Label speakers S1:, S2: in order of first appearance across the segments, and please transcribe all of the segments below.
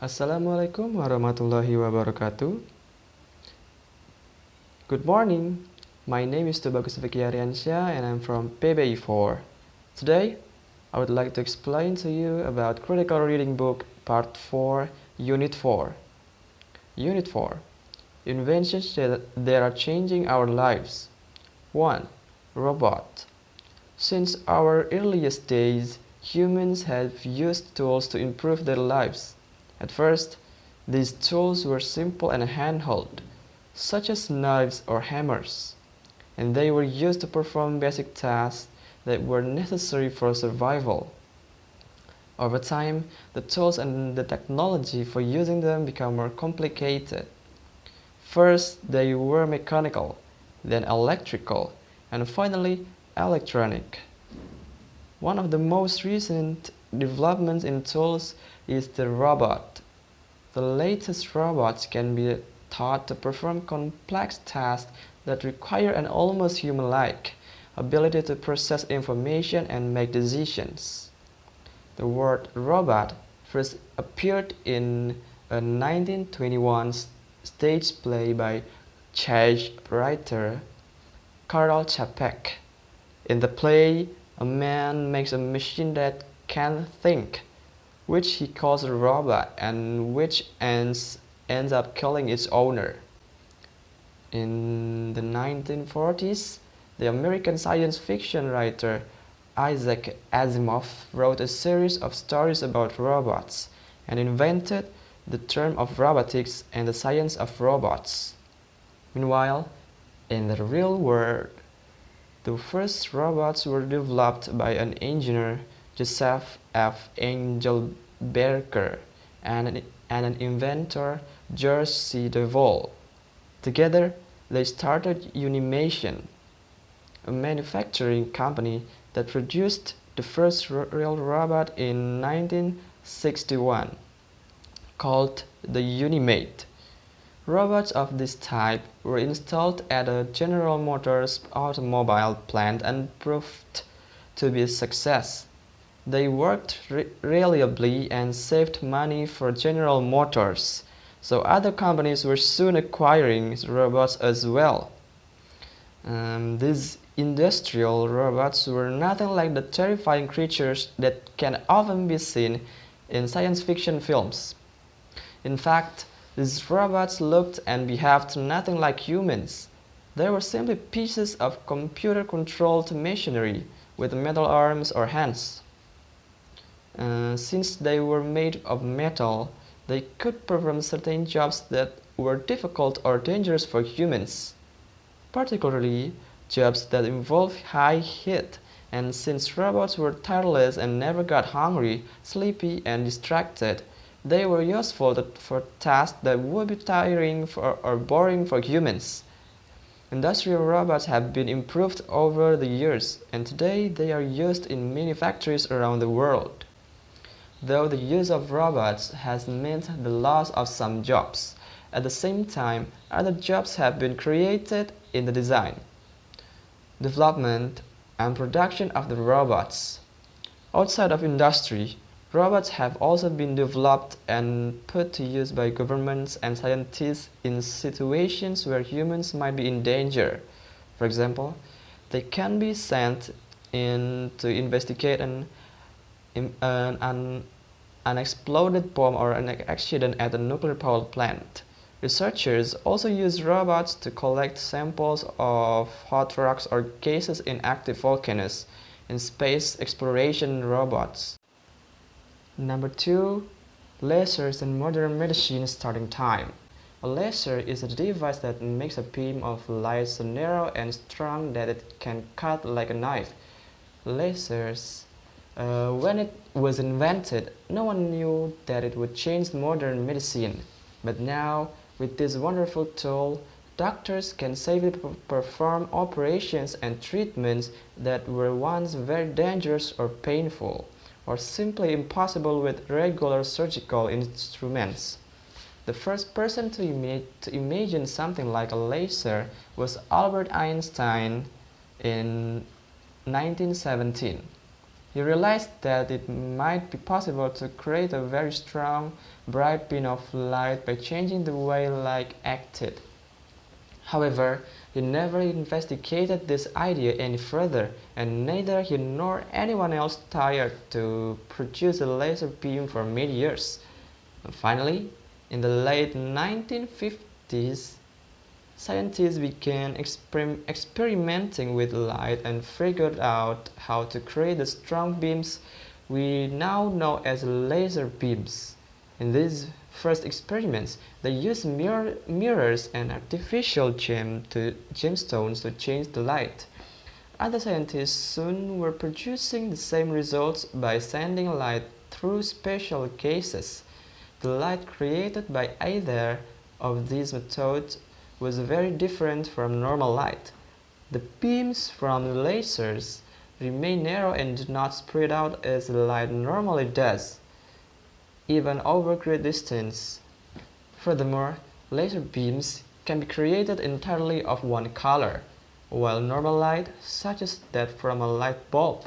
S1: Assalamualaikum warahmatullahi wabarakatuh. Good morning. My name is Tubagus Fikih Ariansyah and I'm from PBI 4. Today, I would like to explain to you about Critical Reading Book Part 4, Unit 4. Unit 4. Inventions that are changing our lives. 1. Robot. Since our earliest days, humans have used tools to improve their lives. At first, these tools were simple and handheld, such as knives or hammers, and they were used to perform basic tasks that were necessary for survival. Over time, the tools and the technology for using them became more complicated. First, they were mechanical, then electrical, and finally electronic. One of the most recent developments in tools is the robot. The latest robots can be taught to perform complex tasks that require an almost human-like ability to process information and make decisions. The word robot first appeared in a 1921 stage play by Czech writer Karel Čapek. In the play, a man makes a machine that can think, which he calls a robot, and which ends up killing its owner. In the 1940s, the American science fiction writer Isaac Asimov wrote a series of stories about robots and invented the term of robotics and the science of robots. Meanwhile, in the real world, the first robots were developed by an engineer, Joseph F. Engelberger, and an inventor, George C. DeVol. Together, they started Unimation, a manufacturing company that produced the first real robot in 1961, called the Unimate. Robots of this type were installed at a General Motors automobile plant and proved to be a success. They worked reliably and saved money for General Motors, so other companies were soon acquiring robots as well. These industrial robots were nothing like the terrifying creatures that can often be seen in science fiction films. In fact, these robots looked and behaved nothing like humans. They were simply pieces of computer-controlled machinery with metal arms or hands. Since they were made of metal, they could perform certain jobs that were difficult or dangerous for humans, particularly jobs that involve high heat. And since robots were tireless and never got hungry, sleepy, and distracted, they were useful for tasks that would be tiring or boring for humans. Industrial robots have been improved over the years, and today they are used in many factories around the world. Though the use of robots has meant the loss of some jobs, at the same time, other jobs have been created in the design, development, and production of the robots. Outside of industry, robots have also been developed and put to use by governments and scientists in situations where humans might be in danger. For example, they can be sent in to investigate an unexploded bomb or an accident at a nuclear power plant. Researchers also use robots to collect samples of hot rocks or gases in active volcanoes in space exploration robots. Number 2. Lasers and modern medicine starting time. A laser is a device that makes a beam of light so narrow and strong that it can cut like a knife. Lasers, when it was invented, no one knew that it would change modern medicine. But now, with this wonderful tool, doctors can safely perform operations and treatments that were once very dangerous or painful, or simply impossible with regular surgical instruments. The first person to imagine something like a laser was Albert Einstein in 1917. He realized that it might be possible to create a very strong, bright beam of light by changing the way light acted. However, he never investigated this idea any further, and neither he nor anyone else dared to produce a laser beam for many years. And finally, in the late 1950s, scientists began experimenting with light and figured out how to create the strong beams we now know as laser beams. In these first experiments, they used mirrors and artificial gemstones to change the light. Other scientists soon were producing the same results by sending light through special gases. The light created by either of these methods was very different from normal light. The beams from the lasers remain narrow and do not spread out as light normally does, even over great distance. Furthermore, laser beams can be created entirely of one color, while normal light, such as that from a light bulb,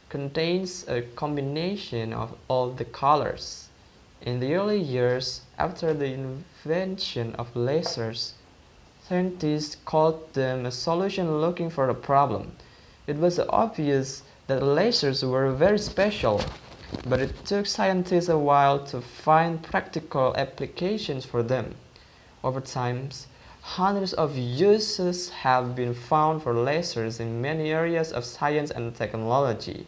S1: contains a combination of all the colors. In the early years after the invention of lasers, scientists called them a solution looking for a problem. It was obvious that lasers were very special, but it took scientists a while to find practical applications for them. Over time, hundreds of uses have been found for lasers in many areas of science and technology.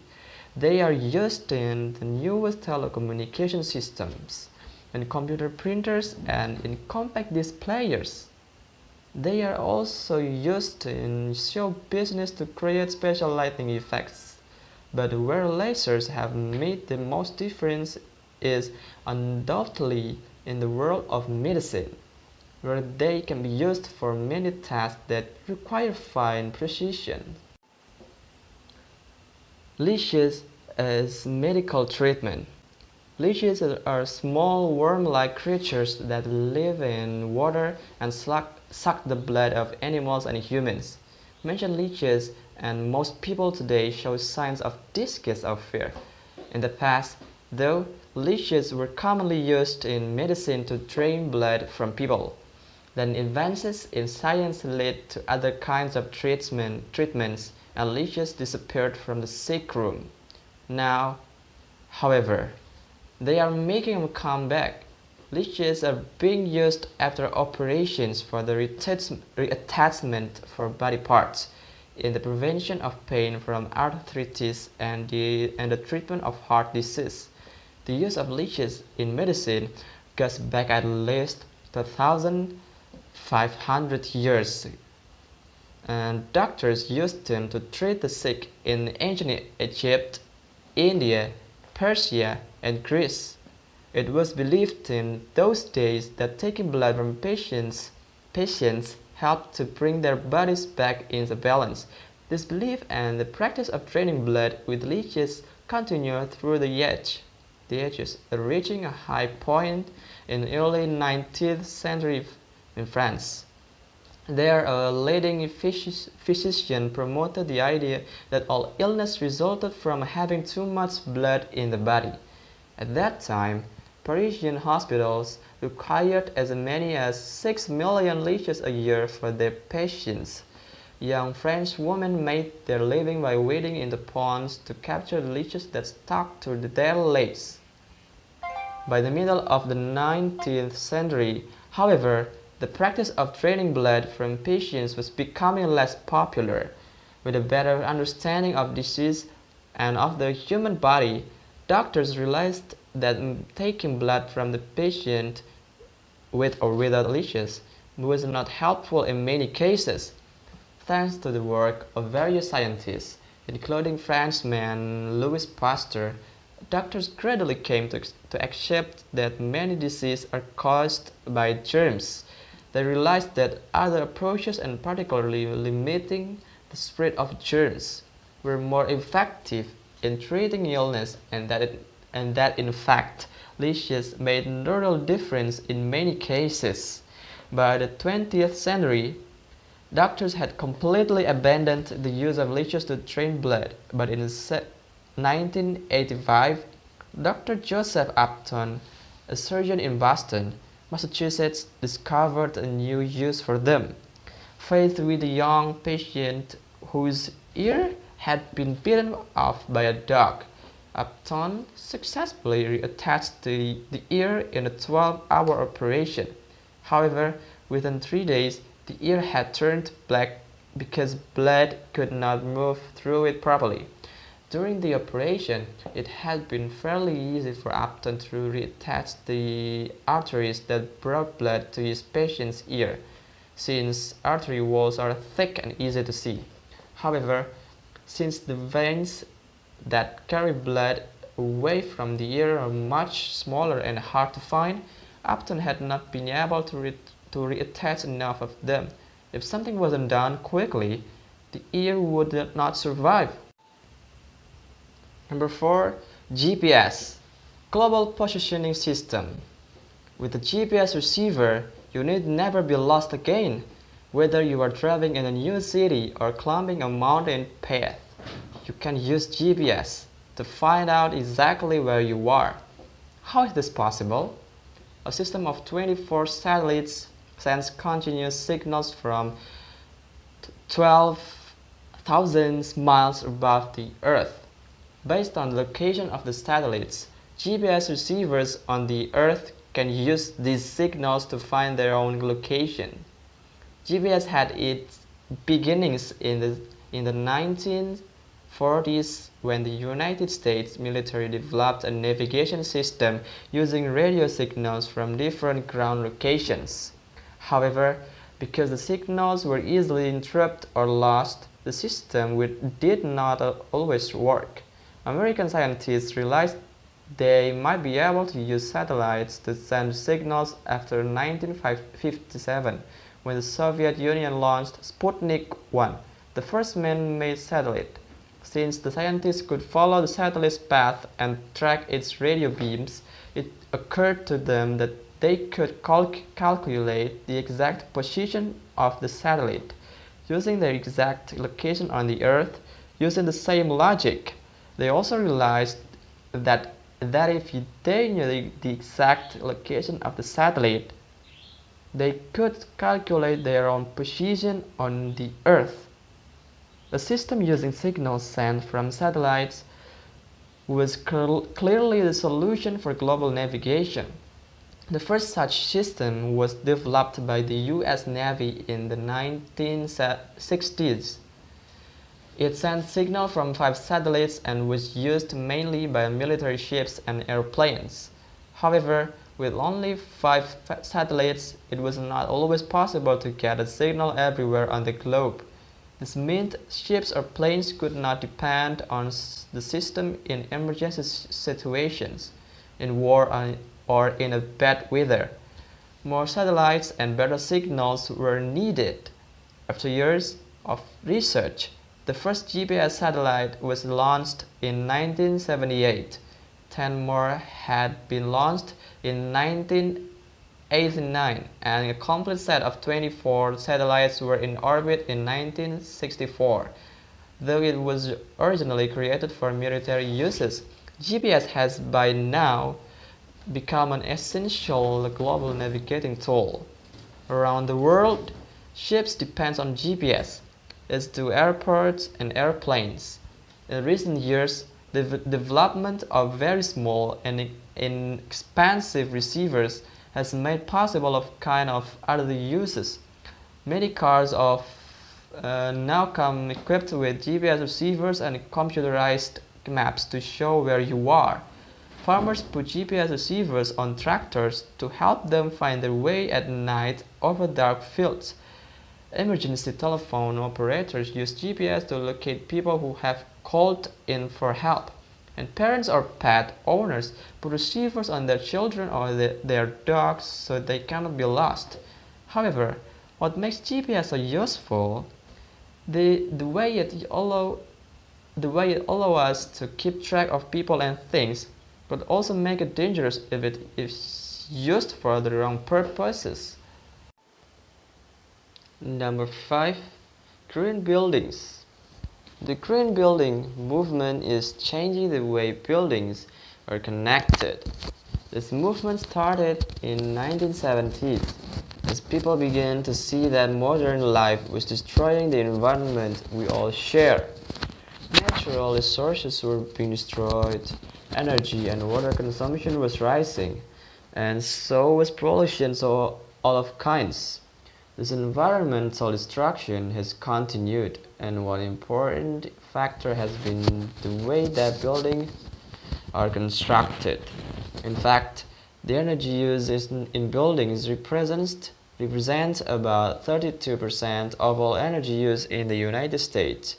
S1: They are used in the newest telecommunication systems, in computer printers, and in compact disc players. They are also used in show business to create special lighting effects. But where lasers have made the most difference is undoubtedly in the world of medicine, where they can be used for many tasks that require fine precision. Leashes as medical treatment. Leashes are small worm-like creatures that live in water and suck the blood of animals and humans. Mention leeches, and most people today show signs of disgust or fear. In the past, though, leashes were commonly used in medicine to drain blood from people. Then advances in science led to other kinds of treatments, and leashes disappeared from the sick room. Now, however, they are making a comeback. Leashes are being used after operations for the reattachment for body parts, in the prevention of pain from arthritis, and the treatment of heart disease. The use of leashes in medicine goes back at least 2,500 years, and doctors used them to treat the sick in ancient Egypt, India, Persia, and Greece. It was believed in those days that taking blood from patients helped to bring their bodies back into balance. This belief and the practice of draining blood with leeches continued through the ages, reaching a high point in the early 19th century in France. There, a leading physician promoted the idea that all illness resulted from having too much blood in the body. At that time, Parisian hospitals required as many as 6 million leeches a year for their patients. Young French women made their living by wading in the ponds to capture the leeches that stuck to their legs. By the middle of the 19th century, however, the practice of draining blood from patients was becoming less popular. With a better understanding of disease and of the human body, doctors realized that taking blood from the patient with or without leeches was not helpful in many cases. Thanks to the work of various scientists, including Frenchman Louis Pasteur, doctors gradually came to accept that many diseases are caused by germs. They realized that other approaches, and particularly limiting the spread of germs, were more effective in treating illness, and that in fact leashes made no real difference in many cases. By the 20th century, doctors had completely abandoned the use of leeches to drain blood, but 1985, Dr. Joseph Upton, a surgeon in Boston, Massachusetts, discovered a new use for them. Faced with a young patient whose ear had been bitten off by a dog, Upton successfully reattached the ear in a 12-hour operation. However, within 3 days, the ear had turned black because blood could not move through it properly. During the operation, it had been fairly easy for Upton to reattach the arteries that brought blood to his patient's ear, since artery walls are thick and easy to see. However, since the veins that carry blood away from the ear are much smaller and hard to find, Upton had not been able to reattach enough of them. If something wasn't done quickly, the ear would not survive. Number 4. GPS, Global Positioning System. With a GPS receiver, you need never be lost again, whether you are driving in a new city or climbing a mountain path. You can use GPS to find out exactly where you are. How is this possible? A system of 24 satellites sends continuous signals from 12,000 miles above the Earth. Based on the location of the satellites, GPS receivers on the Earth can use these signals to find their own location. GPS had its beginnings in the 1940s when the United States military developed a navigation system using radio signals from different ground locations. However, because the signals were easily interrupted or lost, the system did not always work. American scientists realized they might be able to use satellites to send signals after 1957, when the Soviet Union launched Sputnik 1, the first man-made satellite. Since the scientists could follow the satellite's path and track its radio beams, it occurred to them that they could calculate the exact position of the satellite, using their exact location on the Earth. Using the same logic, they also realized that if they knew the exact location of the satellite, they could calculate their own position on the Earth. The system using signals sent from satellites was clearly the solution for global navigation. The first such system was developed by the US Navy in the 1960s. It sent signals from 5 satellites and was used mainly by military ships and airplanes. However, with only 5 satellites, it was not always possible to get a signal everywhere on the globe. This meant ships or planes could not depend on the system in emergency situations, in war, or in a bad weather. More satellites and better signals were needed. After years of research, the first GPS satellite was launched in 1978. 10 more had been launched in 1989, and a complete set of 24 satellites were in orbit in 1964. Though it was originally created for military uses, GPS has by now become an essential global navigating tool. Around the world, ships depend on GPS, as do airports and airplanes. In recent years, the development of very small and inexpensive receivers has made possible other uses. Many cars now come equipped with GPS receivers and computerized maps to show where you are. Farmers put GPS receivers on tractors to help them find their way at night over dark fields. Emergency telephone operators use GPS to locate people who have called in for help. And parents or pet owners put receivers on their children or their dogs so they cannot be lost. However, what makes GPS so useful, the way it allows us to keep track of people and things, but also make it dangerous if it is used for the wrong purposes. Number 5. Green buildings. The green building movement is changing the way buildings are connected. This movement started in 1970s as people began to see that modern life was destroying the environment we all share. Natural resources were being destroyed, energy and water consumption was rising, and so was pollution of all of kinds. This environmental destruction has continued, and one important factor has been the way that buildings are constructed. In fact, the energy used in buildings represents about 32% of all energy used in the United States.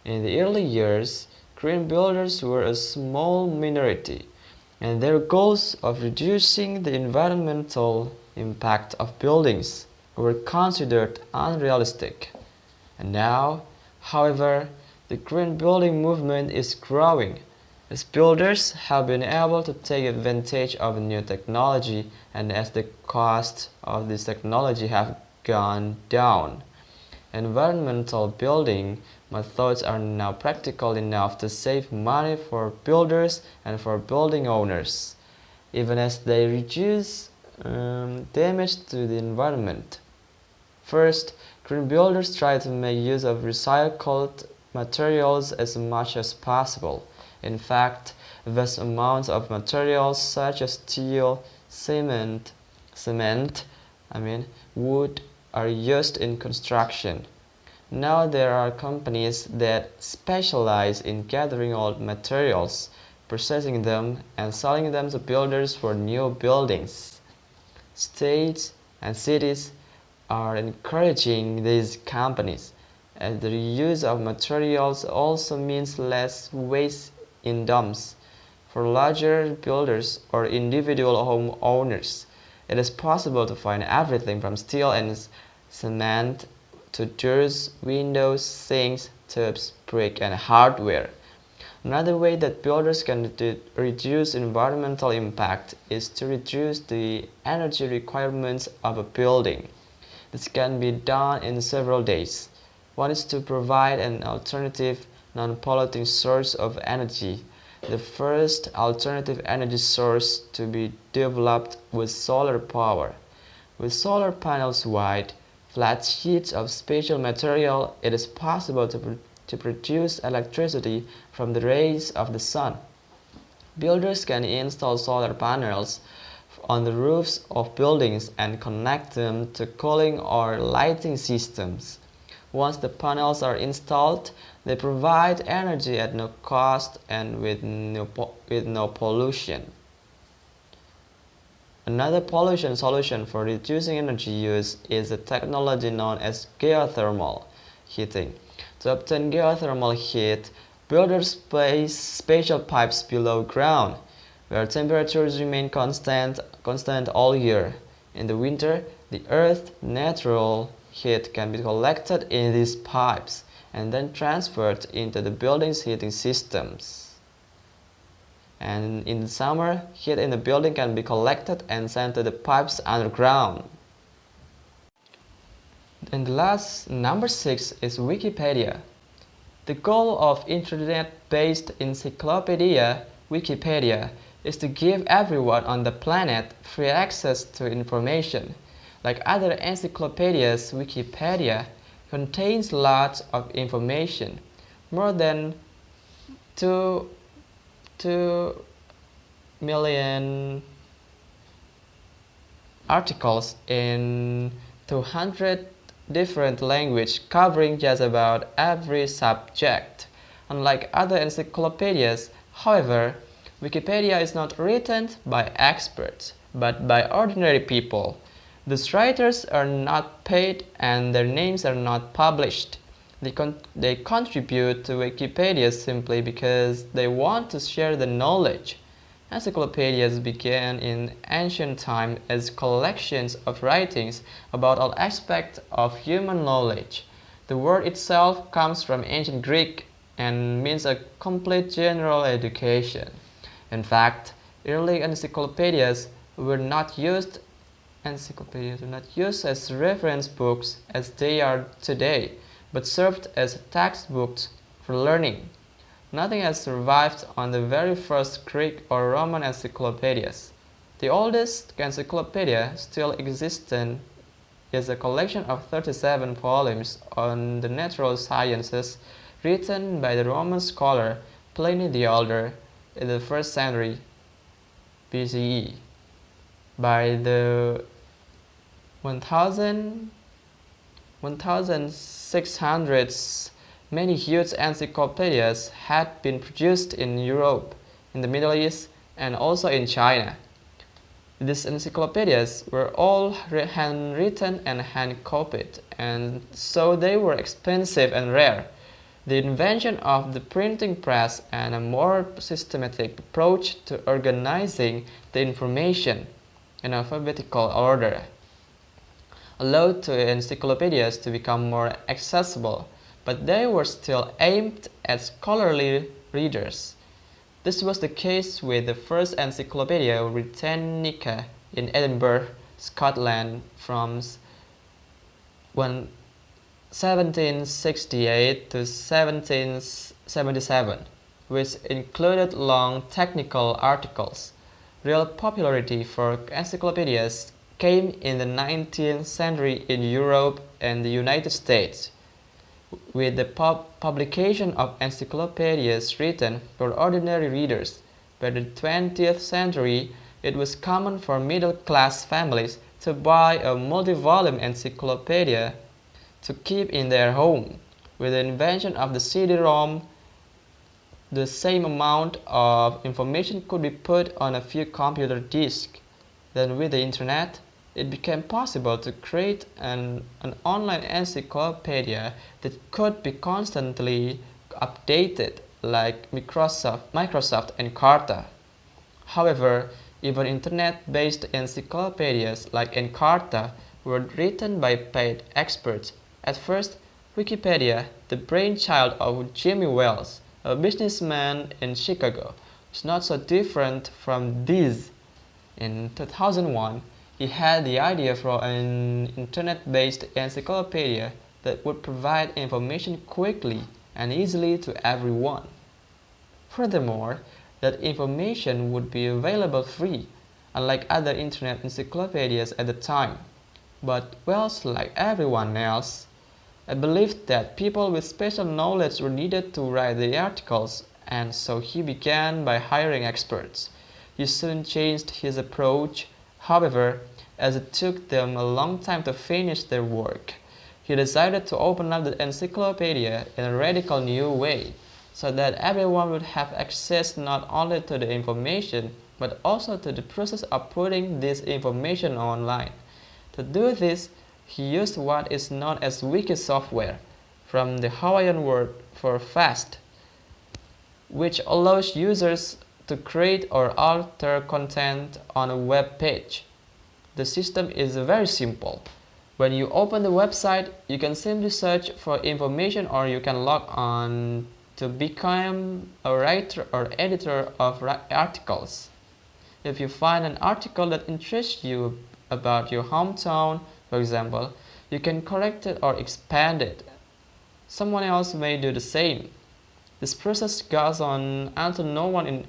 S1: In the early years, green builders were a small minority, and their goals of reducing the environmental impact of buildings were considered unrealistic. And now, however, the green building movement is growing as builders have been able to take advantage of new technology and as the cost of this technology have gone down. Environmental building methods are now practical enough to save money for builders and for building owners, even as they reduce damage to the environment. First, green builders try to make use of recycled materials as much as possible. In fact, vast amounts of materials such as steel, wood are used in construction. Now there are companies that specialize in gathering old materials, processing them, and selling them to builders for new buildings. States and cities are encouraging these companies, as the reuse of materials also means less waste in dumps. For larger builders or individual home owners, it is possible to find everything from steel and cement to doors, windows, sinks, tubes, brick, and hardware. Another way that builders can reduce environmental impact is to reduce the energy requirements of a building. This can be done in several ways. One is to provide an alternative, non-polluting source of energy. The first alternative energy source to be developed was solar power. With solar panels wide, flat sheets of special material, it is possible to produce electricity from the rays of the sun. Builders can install solar panels on the roofs of buildings and connect them to cooling or lighting systems. Once the panels are installed, they provide energy at no cost and with no pollution. Another pollution solution for reducing energy use is a technology known as geothermal heating. To obtain geothermal heat, builders place special pipes below ground, where temperatures remain constant all year. In the winter, the Earth's natural heat can be collected in these pipes and then transferred into the building's heating systems. And in the summer, heat in the building can be collected and sent to the pipes underground. And the last, number 6, is Wikipedia. The goal of internet-based encyclopedia Wikipedia is to give everyone on the planet free access to information. Like other encyclopedias, Wikipedia contains lots of information, more than 2 million articles in 200 different languages covering just about every subject. Unlike other encyclopedias, however, Wikipedia is not written by experts, but by ordinary people. These writers are not paid and their names are not published. They contribute to Wikipedia simply because they want to share the knowledge. Encyclopedias began in ancient times as collections of writings about all aspects of human knowledge. The word itself comes from ancient Greek and means a complete general education. In fact, early encyclopedias were not used as reference books as they are today, but served as textbooks for learning. Nothing has survived on the very first Greek or Roman encyclopedias. The oldest encyclopedia still existent is a collection of 37 volumes on the natural sciences written by the Roman scholar Pliny the Elder in the 1st century BCE. By the 1600s, many huge encyclopedias had been produced in Europe, in the Middle East, and also in China. These encyclopedias were all handwritten and hand-copied, and so they were expensive and rare. The invention of the printing press and a more systematic approach to organizing the information in alphabetical order allowed the encyclopedias to become more accessible, but they were still aimed at scholarly readers. This was the case with the first Encyclopedia Britannica in Edinburgh, Scotland from 1768 to 1777, which included long technical articles. Real popularity for encyclopedias came in the 19th century in Europe and the United States, with the publication of encyclopedias written for ordinary readers. By the 20th century, it was common for middle-class families to buy a multi-volume encyclopedia to keep in their home. With the invention of the CD-ROM, the same amount of information could be put on a few computer disks. Then with the internet, it became possible to create an online encyclopedia that could be constantly updated like Microsoft Encarta. However, even internet-based encyclopedias like Encarta were written by paid experts. At first, Wikipedia, the brainchild of Jimmy Wales, a businessman in Chicago, was not so different from these. In 2001, he had the idea for an internet-based encyclopedia that would provide information quickly and easily to everyone. Furthermore, that information would be available free, unlike other internet encyclopedias at the time. But Wells, like everyone else, believed that people with special knowledge were needed to write the articles, and so he began by hiring experts. He soon changed his approach, however, as it took them a long time to finish their work. He decided to open up the encyclopedia in a radical new way, so that everyone would have access not only to the information, but also to the process of putting this information online. To do this, he used what is known as wiki software, from the Hawaiian word for fast, which allows users to create or alter content on a web page. The system is very simple. When you open the website, you can simply search for information, or you can log on to become a writer or editor of articles. If you find an article that interests you about your hometown, for example, you can correct it or expand it. Someone else may do the same. This process goes on until no one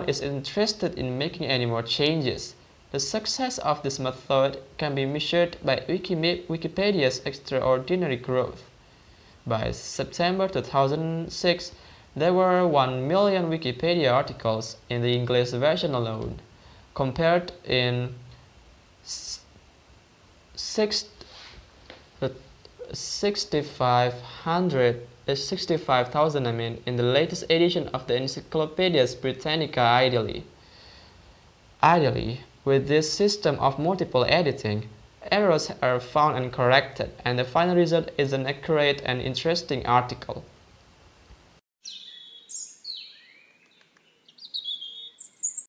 S1: is interested in making any more changes. The success of this method can be measured by Wikipedia's extraordinary growth. By September 2006, there were 1 million Wikipedia articles in the English version alone, compared in 65,000 in the latest edition of the Encyclopaedia Britannica. Ideally, with this system of multiple editing, errors are found and corrected, and the final result is an accurate and interesting article.